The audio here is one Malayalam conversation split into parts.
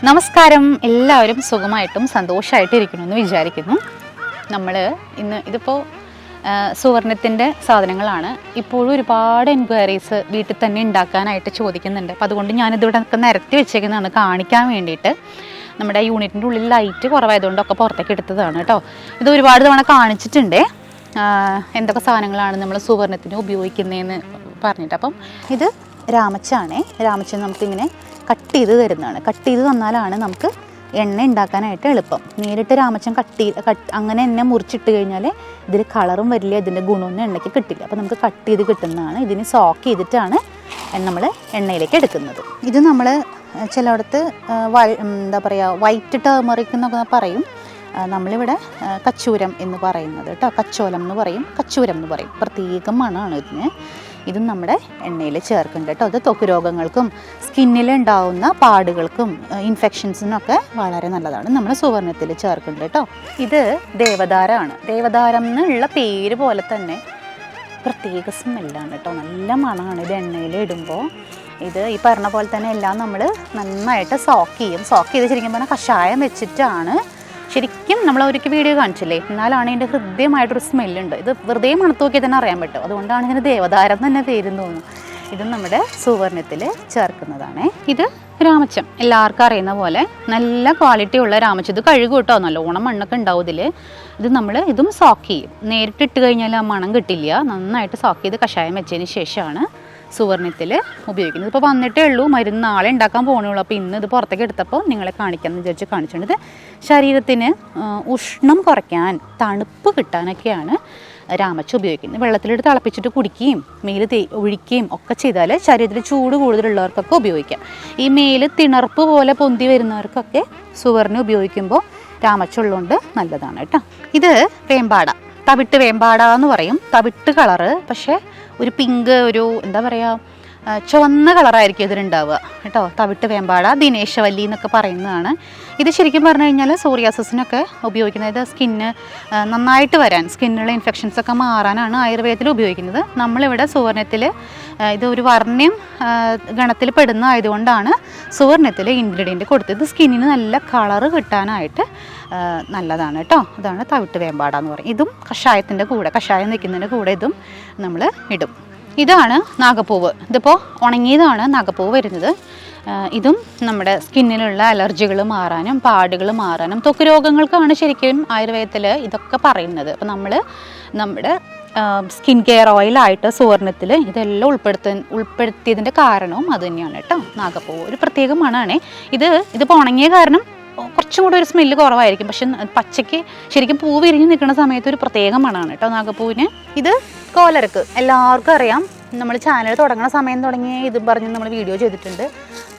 നമസ്കാരം, എല്ലാവരും സുഖമായിട്ടും സന്തോഷമായിട്ടിരിക്കണമെന്ന് വിചാരിക്കുന്നു. നമ്മൾ ഇന്ന് ഇതിപ്പോൾ സുവർണത്തിൻ്റെ സാധനങ്ങളാണ്. ഇപ്പോഴും ഒരുപാട് എൻക്വയറീസ് വീട്ടിൽ തന്നെ ഉണ്ടാക്കാനായിട്ട് ചോദിക്കുന്നുണ്ട്. അപ്പോൾ അതുകൊണ്ട് ഞാനിതിവിടെ നിരത്തി വെച്ചേക്കുന്നതാണ് കാണിക്കാൻ വേണ്ടിയിട്ട്. നമ്മുടെ യൂണിറ്റിൻ്റെ ഉള്ളിൽ ലൈറ്റ് കുറവായതുകൊണ്ടൊക്കെ പുറത്തേക്ക് എടുത്തതാണ് കേട്ടോ. ഇത് ഒരുപാട് തവണ കാണിച്ചിട്ടുണ്ട് എന്തൊക്കെ സാധനങ്ങളാണ് നമ്മൾ സുവർണത്തിന് ഉപയോഗിക്കുന്നതെന്ന് പറഞ്ഞിട്ട്. അപ്പം ഇത് രാമച്ചാണേ. രാമച്ചൻ നമുക്കിങ്ങനെ കട്ട് ചെയ്ത് തരുന്നതാണ്. കട്ട് ചെയ്ത് തന്നാലാണ് നമുക്ക് എണ്ണ ഉണ്ടാക്കാനായിട്ട് എളുപ്പം. നേരിട്ട് രാമച്ചൻ അങ്ങനെ എണ്ണ മുറിച്ചിട്ട് കഴിഞ്ഞാൽ ഇതിൽ കളറും വരില്ല, ഇതിൻ്റെ ഗുണമൊന്നും എണ്ണയ്ക്ക് കിട്ടില്ല. അപ്പോൾ നമുക്ക് കട്ട് ചെയ്ത് കിട്ടുന്നതാണ്. ഇതിന് സോക്ക് ചെയ്തിട്ടാണ് നമ്മൾ എണ്ണയിലേക്ക് എടുക്കുന്നത്. ഇത് നമ്മൾ ചിലയിടത്ത് എന്താ പറയുക, വൈറ്റ് ടേമറിക് എന്നൊക്കെ പറയും. നമ്മളിവിടെ കച്ചൂരം എന്ന് പറയുന്നത് കേട്ടോ. കച്ചോലം എന്ന് പറയും, കച്ചൂരം എന്ന് പറയും. പ്രത്യേകം മണമാണ് ഇതിന്. ഇതും നമ്മുടെ എണ്ണയിൽ ചേർക്കുന്നുണ്ട് കേട്ടോ. ഇത് ത്വക്ക് രോഗങ്ങൾക്കും സ്കിന്നിലുണ്ടാവുന്ന പാടുകൾക്കും ഇൻഫെക്ഷൻസിനൊക്കെ വളരെ നല്ലതാണ്. നമ്മൾ സുവർണത്തിൽ ചേർക്കുന്നുണ്ട് കേട്ടോ. ഇത് ദേവദാരമാണ്. ദേവദാരം എന്നുള്ള പേര് പോലെ തന്നെ പ്രത്യേക സ്മെല്ലാണ് കേട്ടോ. നല്ല മണമാണ് ഇത് എണ്ണയിൽ ഇടുമ്പോൾ. ഇത് ഈ പറഞ്ഞ പോലെ തന്നെ എല്ലാം നമ്മൾ നന്നായിട്ട് സോക്ക് ചെയ്യും. സോക്ക് ചെയ്ത് ശരിക്കും പറഞ്ഞാൽ കഷായം വെച്ചിട്ടാണ്. ശരിക്കും നമ്മൾ ഒരിക്കൽ വീഡിയോ കാണിച്ചില്ലേ, എന്നാലാണ് ഇതിൻ്റെ ഹൃദ്യമായിട്ടൊരു സ്മെല്ലുണ്ട്. ഇത് വെറുതെ മണത്ത് നോക്കിയാൽ തന്നെ അറിയാൻ പറ്റും. അതുകൊണ്ടാണ് ഇതിന് ദേവദാരം തന്നെ പേരെന്ന് തോന്നുന്നു. ഇതും നമ്മുടെ സുവർണത്തിൽ ചേർക്കുന്നതാണ്. ഇത് രാമച്ചം, എല്ലാവർക്കും അറിയുന്ന പോലെ നല്ല ക്വാളിറ്റി ഉള്ള രാമച്ചം. ഇത് കഴുകും കേട്ടോ, നല്ലോണം മണ്ണൊക്കെ ഉണ്ടാവും ഇതിൽ. ഇതും സോക്ക് ചെയ്യും. നേരിട്ടിട്ട് കഴിഞ്ഞാൽ ആ മണം കിട്ടില്ല. നന്നായിട്ട് സോക്ക് ചെയ്ത് കഷായം വെച്ചതിന് ശേഷമാണ് സുവർണത്തിൽ ഉപയോഗിക്കുന്നത്. ഇപ്പോൾ വന്നിട്ടേ ഉള്ളൂ, മരുന്ന് നാളെ ഉണ്ടാക്കാൻ പോകണുള്ളൂ. അപ്പോൾ ഇന്ന് ഇത് പുറത്തേക്ക് എടുത്തപ്പോൾ നിങ്ങളെ കാണിക്കാമെന്ന് വിചാരിച്ച് കാണിച്ചിട്ടുണ്ട്. ശരീരത്തിന് ഉഷ്ണം കുറയ്ക്കാൻ, തണുപ്പ് കിട്ടാനൊക്കെയാണ് രാമച്ച ഉപയോഗിക്കുന്നത്. വെള്ളത്തിലിട്ട് തിളപ്പിച്ചിട്ട് കുടിക്കുകയും മേല് ഒഴിക്കുകയും ഒക്കെ ചെയ്താൽ ശരീരത്തിൽ ചൂട് കൂടുതലുള്ളവർക്കൊക്കെ ഉപയോഗിക്കാം. ഈ മേല് തിണർപ്പ് പോലെ പൊന്തി വരുന്നവർക്കൊക്കെ സുവർണ ഉപയോഗിക്കുമ്പോൾ രാമച്ച ഉള്ളതുകൊണ്ട് നല്ലതാണ് കേട്ടോ. ഇത് വേമ്പാട, തവിട്ട് വേമ്പാട എന്ന് പറയും. തവിട്ട് കളറ്, പക്ഷേ ഒരു പിങ്ക്, ഒരു എന്താ പറയുക, ചുവന്ന കളറായിരിക്കും ഇതിലുണ്ടാവുക കേട്ടോ. തവിട്ട് വേമ്പാട, ദിനേശവല്ലി എന്നൊക്കെ പറയുന്നതാണ്. ഇത് ശരിക്കും പറഞ്ഞു കഴിഞ്ഞാൽ സോറിയാസിസിനൊക്കെ ഉപയോഗിക്കുന്നത്. സ്കിന്ന് നന്നായിട്ട് വരാൻ, സ്കിന്നിലുള്ള ഇൻഫെക്ഷൻസൊക്കെ മാറാനാണ് ആയുർവേദത്തിൽ ഉപയോഗിക്കുന്നത്. നമ്മളിവിടെ സുവർണത്തിൽ ഇത് ഒരു വർണ്ണ്യം ഗണത്തിൽ പെടുന്ന ആയതുകൊണ്ടാണ് സുവർണത്തിൽ ഇൻഗ്രീഡിയൻറ്റ് കൊടുത്തത്. സ്കിന്നിന് നല്ല കളറ് കിട്ടാനായിട്ട് നല്ലതാണ് കേട്ടോ. അതാണ് തവിട്ട് വേമ്പാട എന്ന് പറയും. ഇതും കഷായത്തിൻ്റെ കൂടെ, കഷായം വയ്ക്കുന്നതിൻ്റെ കൂടെ ഇതും നമ്മൾ ഇടും. ഇതാണ് നാഗപ്പൂവ്. ഇതിപ്പോൾ ഉണങ്ങിയതാണ് നാഗപ്പൂവ് വരുന്നത്. ഇതും നമ്മുടെ സ്കിന്നിലുള്ള അലർജികൾ മാറാനും പാടുകൾ മാറാനും ത്വക്ക് രോഗങ്ങൾക്കാണ് ശരിക്കും ആയുർവേദത്തിൽ ഇതൊക്കെ പറയുന്നത്. അപ്പോൾ നമ്മൾ നമ്മുടെ സ്കിൻ കെയർ ഓയിലായിട്ട് സുവർണത്തിൽ ഇതെല്ലാം ഉൾപ്പെടുത്തിയതിൻ്റെ കാരണവും അത് തന്നെയാണ് കേട്ടോ. നാഗപ്പൂവ് ഒരു പ്രത്യേക മണമാണ്. ഇതിപ്പോൾ ഉണങ്ങിയ കാരണം കുറച്ചും കൂടെ ഒരു സ്മെല്ല് കുറവായിരിക്കും. പക്ഷെ പച്ചയ്ക്ക് ശരിക്കും പൂ വിരിഞ്ഞ് നിൽക്കുന്ന സമയത്ത് ഒരു പ്രത്യേക മണമാണ് കേട്ടോ നാഗപ്പൂവിന്. ഇത് കോലരക്ക് എല്ലാവർക്കും അറിയാം. നമ്മൾ ചാനൽ തുടങ്ങുന്ന സമയം തുടങ്ങി ഇതും പറഞ്ഞ് നമ്മൾ വീഡിയോ ചെയ്തിട്ടുണ്ട്.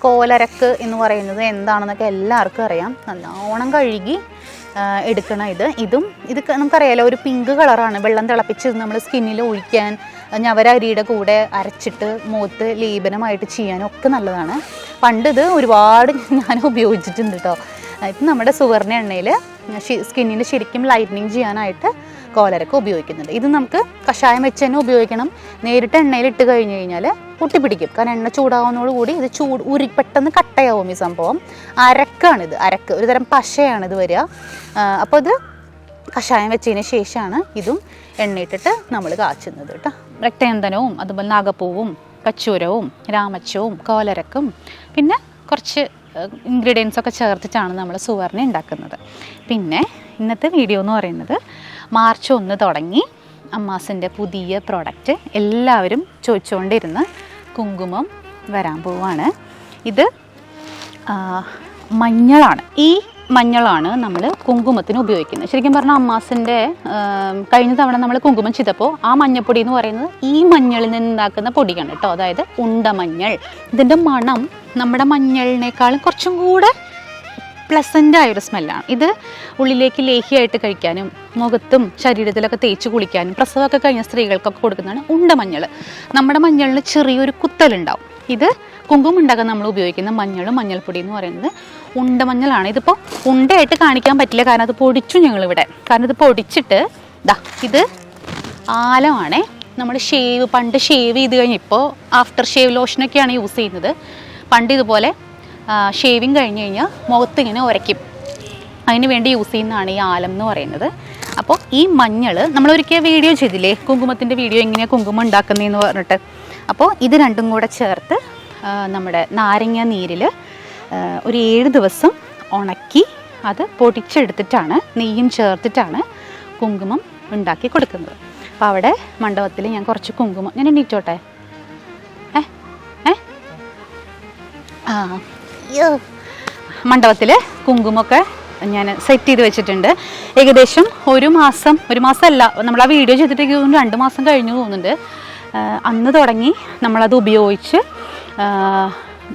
കോലരക്ക് എന്ന് പറയുന്നത് എന്താണെന്നൊക്കെ എല്ലാവർക്കും അറിയാം. നല്ലോണം കഴുകി എടുക്കണം. ഇത് നമുക്കറിയാലോ, ഒരു പിങ്ക് കളറാണ്. വെള്ളം തിളപ്പിച്ച് നമ്മൾ സ്കിന്നിൽ ഒഴിക്കാൻ, ഞവരരിയുടെ കൂടെ അരച്ചിട്ട് മുഖത്ത് ലേപനമായിട്ട് ചെയ്യാനും ഒക്കെ നല്ലതാണ്. പണ്ട് ഇത് ഒരുപാട് ഞാൻ ഉപയോഗിച്ചിട്ടുണ്ട് കേട്ടോ. ഇപ്പം നമ്മുടെ സുവർണ എണ്ണയിൽ സ്കിന്നിന് ശരിക്കും ലൈറ്റനിങ് ചെയ്യാനായിട്ട് കോലരക്ക് ഉപയോഗിക്കുന്നുണ്ട്. ഇത് നമുക്ക് കഷായം വെച്ച് തന്നെ ഉപയോഗിക്കണം. നേരിട്ട് എണ്ണയിൽ ഇട്ട് കഴിഞ്ഞ് കഴിഞ്ഞാൽ പൊട്ടിപ്പിടിക്കും. കാരണം എണ്ണ ചൂടാവുന്നതോടുകൂടി ഇത് പെട്ടെന്ന് കട്ടയാവും ഈ സംഭവം. അരക്കാണിത്, ഒരു തരം പശയാണിത് വരിക. അപ്പോൾ ഇത് കഷായം വെച്ചതിന് ശേഷമാണ് ഇതും എണ്ണയിട്ടിട്ട് നമ്മൾ കാച്ചുന്നത് കേട്ടോ. രക്തചന്ദനവും അതുപോലെ നാഗപ്പൂവും കച്ചൂരവും രാമച്ചവും കോലരക്കും പിന്നെ കുറച്ച് ഇൻഗ്രീഡിയൻസ് ഒക്കെ ചേർത്തിട്ടാണ് നമ്മൾ സുവർണ ഉണ്ടാക്കുന്നത്. പിന്നെ ഇന്നത്തെ വീഡിയോ എന്ന് പറയുന്നത് മാർച്ച് 1 തുടങ്ങി അമ്മാസിൻ്റെ പുതിയ പ്രോഡക്റ്റ് എല്ലാവരും ചോദിച്ചുകൊണ്ടിരുന്ന കുങ്കുമം വരാൻ പോവാണ്. ഇത് മഞ്ഞളാണ്. ഈ മഞ്ഞളാണ് നമ്മൾ കുങ്കുമത്തിന് ഉപയോഗിക്കുന്നത്. ശരിക്കും പറഞ്ഞാൽ അമ്മാസിൻ്റെ കഴിഞ്ഞ തവണ നമ്മൾ കുങ്കുമം ചെയ്തപ്പോൾ ആ മഞ്ഞപ്പൊടി എന്ന് പറയുന്നത് ഈ മഞ്ഞളിൽ നിന്നുണ്ടാക്കുന്ന പൊടിയാണ് കേട്ടോ. അതായത് ഉണ്ടമഞ്ഞൾ. ഇതിൻ്റെ മണം നമ്മുടെ മഞ്ഞളിനേക്കാളും കുറച്ചും കൂടെ പ്ലസൻ്റായൊരു സ്മെല്ലാണ്. ഇത് ഉള്ളിലേക്ക് ലേഹ്യമായിട്ട് കഴിക്കാനും മുഖത്തും ശരീരത്തിലൊക്കെ തേച്ച് കുളിക്കാനും പ്രസവമൊക്കെ കഴിഞ്ഞ സ്ത്രീകൾക്കൊക്കെ കൊടുക്കുന്നതാണ് ഉണ്ടമഞ്ഞൾ. നമ്മുടെ മഞ്ഞളിന് ചെറിയൊരു കുത്തലുണ്ടാവും. ഇത് കുങ്കുമം ഉണ്ടാക്കാൻ നമ്മൾ ഉപയോഗിക്കുന്ന മഞ്ഞൾപ്പൊടി എന്ന് പറയുന്നത് ഉണ്ടമഞ്ഞളാണ്. ഇതിപ്പോൾ ഉണ്ടയായിട്ട് കാണിക്കാൻ പറ്റില്ല, കാരണം അത് പൊടിച്ചു ഞങ്ങളിവിടെ. കാരണം ഇത് പൊടിച്ചിട്ട് ഇത് ആലമാണ്. നമ്മൾ പണ്ട് ഷേവ് ചെയ്ത് കഴിഞ്ഞ് ഇപ്പോൾ ആഫ്റ്റർ ഷേവ് ലോഷനൊക്കെയാണ് യൂസ് ചെയ്യുന്നത്. പണ്ട് ഇതുപോലെ ഷേവിങ് കഴിഞ്ഞ് കഴിഞ്ഞാൽ മുഖത്ത് ഇങ്ങനെ ഉരയ്ക്കും. അതിന് വേണ്ടി യൂസ് ചെയ്യുന്നതാണ് ഈ ആലം എന്ന് പറയുന്നത്. അപ്പോൾ ഈ മഞ്ഞൾ നമ്മളൊരിക്കൽ വീഡിയോ ചെയ്തില്ലേ, കുങ്കുമത്തിൻ്റെ വീഡിയോ എങ്ങനെയാണ് കുങ്കുമം ഉണ്ടാക്കുന്നതെന്ന് പറഞ്ഞിട്ട്. അപ്പോൾ ഇത് രണ്ടും കൂടെ ചേർത്ത് നമ്മുടെ നാരങ്ങ നീരിൽ ഒരു 7 ദിവസം ഉണക്കി അത് പൊടിച്ചെടുത്തിട്ടാണ്, നെയ്യും ചേർത്തിട്ടാണ് കുങ്കുമം ഉണ്ടാക്കി കൊടുക്കുന്നത്. അപ്പോൾ അവിടെ മണ്ഡപത്തിൽ ഞാൻ കുറച്ച് കുങ്കുമം, ഞാൻ എണീറ്റോട്ടെ, മണ്ഡപത്തിൽ കുങ്കുമൊക്കെ ഞാൻ സെറ്റ് ചെയ്ത് വെച്ചിട്ടുണ്ട്. ഏകദേശം ഒരു മാസമല്ല, നമ്മൾ ആ വീഡിയോ ചെയ്തിട്ട് 2 മാസം കഴിഞ്ഞു തോന്നുന്നുണ്ട്. അന്ന് തുടങ്ങി നമ്മളത് ഉപയോഗിച്ച്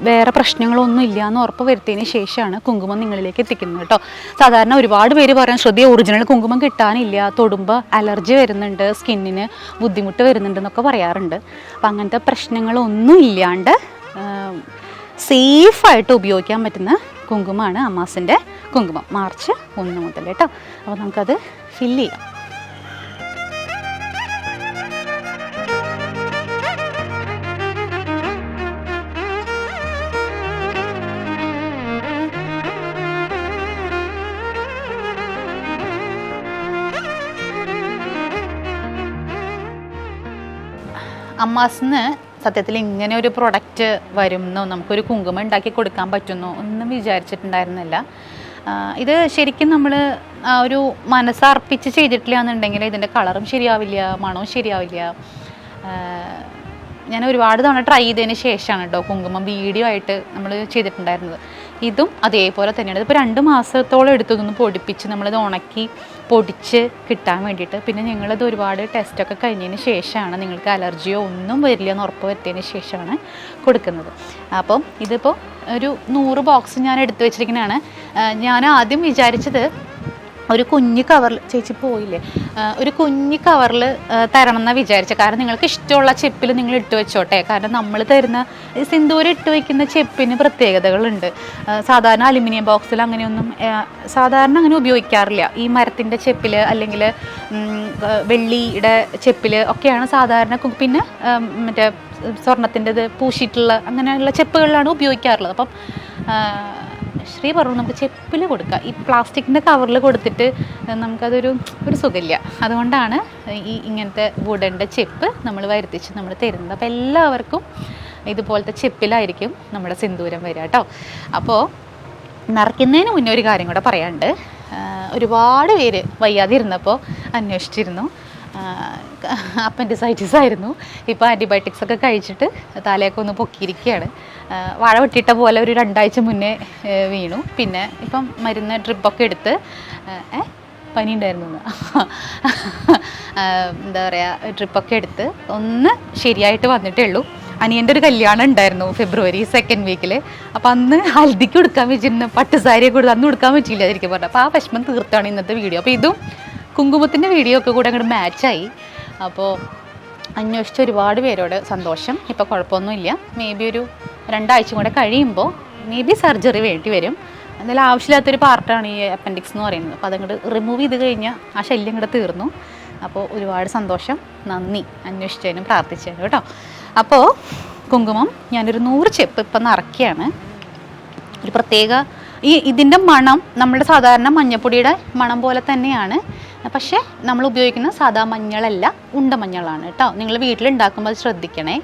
വേറെ പ്രശ്നങ്ങളൊന്നും ഇല്ല എന്ന് ഉറപ്പ് വരുത്തിയതിന് ശേഷമാണ് കുങ്കുമം നിങ്ങളിലേക്ക് എത്തിക്കുന്നത് കേട്ടോ. സാധാരണ ഒരുപാട് പേര് പറയാൻ ഒറിജിനൽ കുങ്കുമം കിട്ടാനില്ല, തൊടുമ്പോൾ അലർജി വരുന്നുണ്ട്, സ്കിന്നിന് ബുദ്ധിമുട്ട് വരുന്നുണ്ടെന്നൊക്കെ പറയാറുണ്ട്. അപ്പം അങ്ങനത്തെ പ്രശ്നങ്ങളൊന്നും ഇല്ലാണ്ട് സേഫായിട്ട് ഉപയോഗിക്കാൻ പറ്റുന്ന കുങ്കുമമാണ് അമ്മാസിൻ്റെ കുങ്കുമം. മാർച്ച് 1 മുതൽ കേട്ടോ. അപ്പോൾ നമുക്കത് ഫില്ല് ചെയ്യാം. അമ്മാസിന് സത്യത്തിൽ ഇങ്ങനെ ഒരു പ്രൊഡക്റ്റ് വരുമെന്നോ നമുക്കൊരു കുങ്കുമം ഉണ്ടാക്കി കൊടുക്കാൻ പറ്റുന്നോ ഒന്നും വിചാരിച്ചിട്ടുണ്ടായിരുന്നില്ല. ഇത് ശരിക്കും നമ്മൾ ഒരു മനസ്സർപ്പിച്ച് ചെയ്തിട്ടില്ല എന്നുണ്ടെങ്കിൽ ഇതിൻ്റെ കളറും ശരിയാവില്ല, മണവും ശരിയാവില്ല. ഞാൻ ഒരുപാട് തവണ ട്രൈ ചെയ്തതിന് ശേഷമാണ് കേട്ടോ കുങ്കുമം വീഡിയോ ആയിട്ട് നമ്മൾ ചെയ്തിട്ടുണ്ടായിരുന്നത്. ഇതും അതേപോലെ തന്നെയാണ്. ഇതിപ്പോൾ 2 മാസത്തോളം എടുത്തതൊന്ന് പൊടിപ്പിച്ച് നമ്മളിത് ഉണക്കി പൊടിച്ച് കിട്ടാൻ വേണ്ടിയിട്ട്. പിന്നെ ഞങ്ങളത് ഒരുപാട് ടെസ്റ്റൊക്കെ കഴിഞ്ഞതിന് ശേഷമാണ്, നിങ്ങൾക്ക് അലർജിയോ ഒന്നും വരില്ല എന്ന് ഉറപ്പ് വരുത്തിയതിന് ശേഷമാണ് കൊടുക്കുന്നത്. അപ്പം ഇതിപ്പോൾ ഒരു 100 ബോക്സ് ഞാൻ എടുത്തു വെച്ചിരിക്കുന്നതാണ്. ഞാൻ ആദ്യം വിചാരിച്ചത് ഒരു കുഞ്ഞ് കവറിൽ, ചേച്ചി പോയില്ലേ, ഒരു കുഞ്ഞ് കവറിൽ തരണം എന്നാണ് വിചാരിച്ചത്. കാരണം നിങ്ങൾക്ക് ഇഷ്ടമുള്ള ചെപ്പിൽ നിങ്ങൾ ഇട്ട് വെച്ചോട്ടെ. കാരണം നമ്മൾ തരുന്ന സിന്ദൂരം ഇട്ട് വയ്ക്കുന്ന ചെപ്പിന് പ്രത്യേകതകളുണ്ട്. സാധാരണ അലുമിനിയം ബോക്സിൽ അങ്ങനെയൊന്നും സാധാരണ അങ്ങനെ ഉപയോഗിക്കാറില്ല. ഈ മരത്തിൻ്റെ ചെപ്പിൽ അല്ലെങ്കിൽ വെള്ളിയുടെ ചെപ്പിൽ ഒക്കെയാണ് സാധാരണ. പിന്നെ മറ്റേ സ്വർണത്തിൻ്റെത് പൂശിയിട്ടുള്ള അങ്ങനെയുള്ള ചെപ്പുകളിലാണ് ഉപയോഗിക്കാറുള്ളത്. അപ്പം ശ്രീ പറഞ്ഞു നമുക്ക് ചെപ്പിൽ കൊടുക്കാം, ഈ പ്ലാസ്റ്റിക്കിൻ്റെ കവറിൽ കൊടുത്തിട്ട് നമുക്കതൊരു സുഖമില്ല. അതുകൊണ്ടാണ് ഇങ്ങനത്തെ വുഡൻ്റെ ചെപ്പ് നമ്മൾ വരുത്തിച്ച് നമ്മൾ തരുന്നത്. അപ്പോൾ എല്ലാവർക്കും ഇതുപോലത്തെ ചെപ്പിലായിരിക്കും നമ്മുടെ സിന്ദൂരം വരിക കേട്ടോ. അപ്പോൾ നിറയ്ക്കുന്നതിന് മുന്നേ ഒരു കാര്യം കൂടെ പറയാനുണ്ട്. ഒരുപാട് പേര് വയ്യാതെ ഇരുന്നപ്പോൾ അന്വേഷിച്ചിരുന്നു. അപ്പൻഡിസൈറ്റിസ് ആയിരുന്നു. ഇപ്പോൾ ആൻറ്റിബയോട്ടിക്സ് ഒക്കെ കഴിച്ചിട്ട് തലയൊക്കെ ഒന്ന് പൊക്കിയിരിക്കുകയാണ്. വാഴ വെട്ടിയിട്ട പോലെ ഒരു 2 ആഴ്ച മുന്നേ വീണു. പിന്നെ ഇപ്പം മരുന്ന് ഡ്രിപ്പൊക്കെ എടുത്ത് പനി ഉണ്ടായിരുന്നു, എന്താ പറയുക, ട്രിപ്പൊക്കെ എടുത്ത് ഒന്ന് ശരിയായിട്ട് വന്നിട്ടേ ഉള്ളൂ. അനിയൻ്റെ ഒരു കല്യാണം ഉണ്ടായിരുന്നു ഫെബ്രുവരി 2nd വീക്കിൽ. അപ്പോൾ അന്ന് ഹൽദിക്ക് കൊടുക്കാൻ വെച്ചിരുന്നു, പട്ടുസാരിയൊക്കെ കൊടുത്ത് അന്ന് കൊടുക്കാൻ പറ്റിയില്ല അതായിരിക്കും പറഞ്ഞത്. അപ്പോൾ ആ വിഷമം തീർത്താണ് ഇന്നത്തെ വീഡിയോ. അപ്പോൾ ഇതും കുങ്കുമത്തിൻ്റെ വീഡിയോ ഒക്കെ കൂടെ അങ്ങോട്ട് മാച്ചായി. അപ്പോൾ അന്വേഷിച്ച ഒരുപാട് പേരോട് സന്തോഷം. ഇപ്പോൾ കുഴപ്പമൊന്നുമില്ല. മേ ബി ഒരു 2 ആഴ്ച കൂടെ കഴിയുമ്പോൾ മേ ബി സർജറി വേണ്ടി വരും. എന്തായാലും ആവശ്യമില്ലാത്തൊരു പാർട്ടാണ് ഈ അപ്പൻഡിക്സ് എന്ന് പറയുന്നത്. അപ്പോൾ അതങ്ങോട്ട് റിമൂവ് ചെയ്ത് കഴിഞ്ഞാൽ ആ ശല്യം കൂടെ തീർന്നു. അപ്പോൾ ഒരുപാട് സന്തോഷം, നന്ദി അന്വേഷിച്ചതിനും പ്രാർത്ഥിച്ചതിനും കേട്ടോ. അപ്പോൾ കുങ്കുമം ഞാനൊരു 100 ചെപ്പ് ഇപ്പം നിറയ്ക്കുകയാണ്. ഒരു പ്രത്യേക ഇതിൻ്റെ മണം നമ്മുടെ സാധാരണ മഞ്ഞപ്പൊടിയുടെ മണം പോലെ തന്നെയാണ്. പക്ഷേ നമ്മൾ ഉപയോഗിക്കുന്ന സാധാ മഞ്ഞളല്ല, ഉണ്ട മഞ്ഞളാണ് കേട്ടോ. നിങ്ങൾ വീട്ടിലുണ്ടാക്കുമ്പോൾ അത് ശ്രദ്ധിക്കണേ.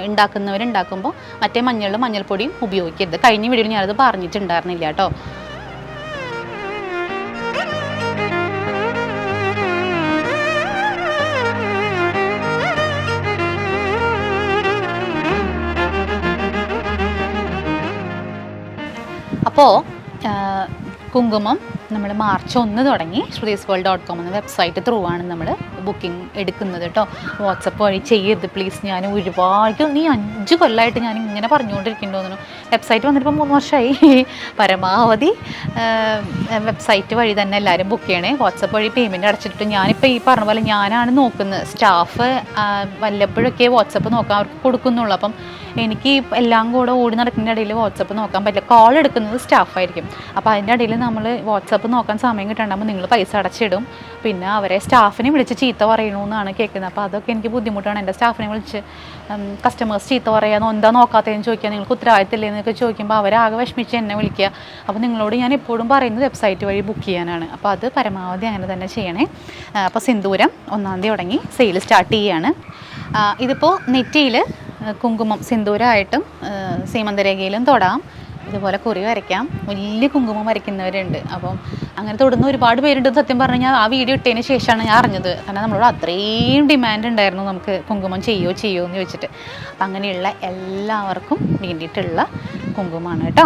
ഉണ്ടാക്കുന്നവരുണ്ടാക്കുമ്പോൾ മറ്റേ മഞ്ഞളും മഞ്ഞൾപ്പൊടിയും ഉപയോഗിക്കരുത്. കഴിഞ്ഞ വീഡിയോയിൽ ഞാനത് പറഞ്ഞിട്ടുണ്ടായിരുന്നില്ല കേട്ടോ. അപ്പോൾ കുങ്കുമം നമ്മൾ March 1 തുടങ്ങി shrutisworld.com എന്ന വെബ്സൈറ്റ് ത്രൂ ആണ് നമ്മൾ ബുക്കിംഗ് എടുക്കുന്നത് കേട്ടോ. വാട്സപ്പ് വഴി ചെയ്യരുത് പ്ലീസ്. ഞാൻ ഒരുപാട് 5 കൊല്ലമായിട്ട് ഞാൻ ഇങ്ങനെ പറഞ്ഞുകൊണ്ടിരിക്കുന്നുണ്ടോന്നു. വെബ്സൈറ്റ് വന്നിട്ടിപ്പോൾ 3 വർഷമായി. പരമാവധി വെബ്സൈറ്റ് വഴി തന്നെ എല്ലാവരും ബുക്ക് ചെയ്യണേ. വാട്സപ്പ് വഴി പേയ്മെൻറ്റ് അടച്ചിട്ട് ഞാനിപ്പോൾ ഈ പറഞ്ഞ പോലെ ഞാനാണ് നോക്കുന്നത്. സ്റ്റാഫ് വല്ലപ്പോഴൊക്കെ വാട്സപ്പ് നോക്കാൻ അവർക്ക് കൊടുക്കുന്നുള്ളൂ. അപ്പം എനിക്ക് എല്ലാം കൂടെ ഓടി നടക്കുന്നതിൻ്റെ ഇടയിൽ വാട്സപ്പ് നോക്കാൻ പറ്റില്ല. കോൾ എടുക്കുന്നത് സ്റ്റാഫായിരിക്കും. അപ്പോൾ അതിൻ്റെ ഇടയിൽ നമ്മൾ വാട്സപ്പ് നോക്കാൻ സമയം കിട്ടണ്ടാകുമ്പോൾ നിങ്ങൾ പൈസ അടച്ചിടും. പിന്നെ അവരെ സ്റ്റാഫിനെ വിളിച്ച് ചീത്ത ചീത്ത പറയണമെന്നാണ് കേൾക്കുന്നത്. അപ്പോൾ അതൊക്കെ എനിക്ക് ബുദ്ധിമുട്ടാണ്. എൻ്റെ സ്റ്റാഫിനെ വിളിച്ച് കസ്റ്റമേഴ്സ് ചീത്ത പറയാനോ എന്താ നോക്കാത്തതെന്ന് ചോദിക്കുക, നിങ്ങൾക്ക് ഉത്തരവാദിത്തമില്ലേ എന്നൊക്കെ ചോദിക്കുമ്പോൾ അവരാകെ വിഷമിച്ച് എന്നെ വിളിക്കുക. അപ്പോൾ നിങ്ങളോട് ഞാൻ എപ്പോഴും പറയുന്നത് വെബ്സൈറ്റ് വഴി ബുക്ക് ചെയ്യാനാണ്. അപ്പോൾ അത് പരമാവധി അങ്ങനെ തന്നെ ചെയ്യണേ. അപ്പോൾ സിന്ദൂരം 1-ാം തീയതി തുടങ്ങി സെയിൽ സ്റ്റാർട്ട് ചെയ്യുകയാണ്. ഇതിപ്പോൾ നെറ്റിയിൽ കുങ്കുമം സിന്ദൂരമായിട്ടും സീമന്തരേഖയിലും തൊടാം, ഇതുപോലെ കുറി വരയ്ക്കാം. വലിയ കുങ്കുമം വരയ്ക്കുന്നവരുണ്ട്. അപ്പം അങ്ങനെ തൊടുന്ന ഒരുപാട് പേരുണ്ട്. സത്യം പറഞ്ഞു കഴിഞ്ഞാൽ ആ വീഡിയോ ഇട്ടതിന് ശേഷമാണ് ഞാൻ അറിഞ്ഞത്. കാരണം നമ്മളോട് അത്രയും ഡിമാൻഡ് ഉണ്ടായിരുന്നു നമുക്ക് കുങ്കുമം ചെയ്യുമോ എന്ന് ചോദിച്ചിട്ട്. അപ്പം അങ്ങനെയുള്ള എല്ലാവർക്കും വേണ്ടിയിട്ടുള്ള കുങ്കുമമാണ് കേട്ടോ.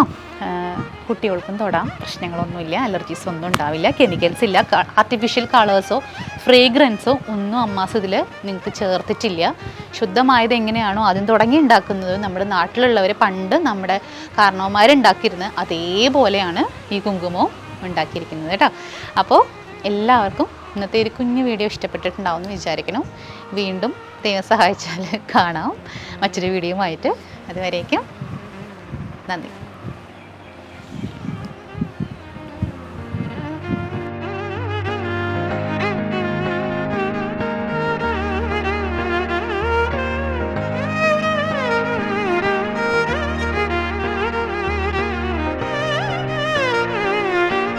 കുട്ടികൾക്കും തൊടാം, പ്രശ്നങ്ങളൊന്നുമില്ല, അലർജീസ് ഒന്നും ഉണ്ടാവില്ല, കെമിക്കൽസ് ഇല്ല, ആർട്ടിഫിഷ്യൽ കളേഴ്സോ ഫ്രേഗ്രൻസോ ഒന്നും അമ്മാസ് ഇതിൽ നിങ്ങൾക്ക് ചേർത്തിട്ടില്ല. ശുദ്ധമായത് എങ്ങനെയാണോ ആദ്യം തുടങ്ങി ഉണ്ടാക്കുന്നത്, നമ്മുടെ നാട്ടിലുള്ളവർ പണ്ട് നമ്മുടെ കാരണവന്മാരുണ്ടാക്കിയിരുന്നത് അതേപോലെയാണ് ഈ കുങ്കുമവും ഉണ്ടാക്കിയിരിക്കുന്നത് കേട്ടോ. അപ്പോൾ എല്ലാവർക്കും ഇന്നത്തെ ഒരു കുഞ്ഞു വീഡിയോ ഇഷ്ടപ്പെട്ടിട്ടുണ്ടാവുമെന്ന് വിചാരിക്കണം. വീണ്ടും ദൈവം സഹായിച്ചാൽ കാണാം മറ്റൊരു വീഡിയോയുമായിട്ട്. അതുവരേക്കും നന്ദി.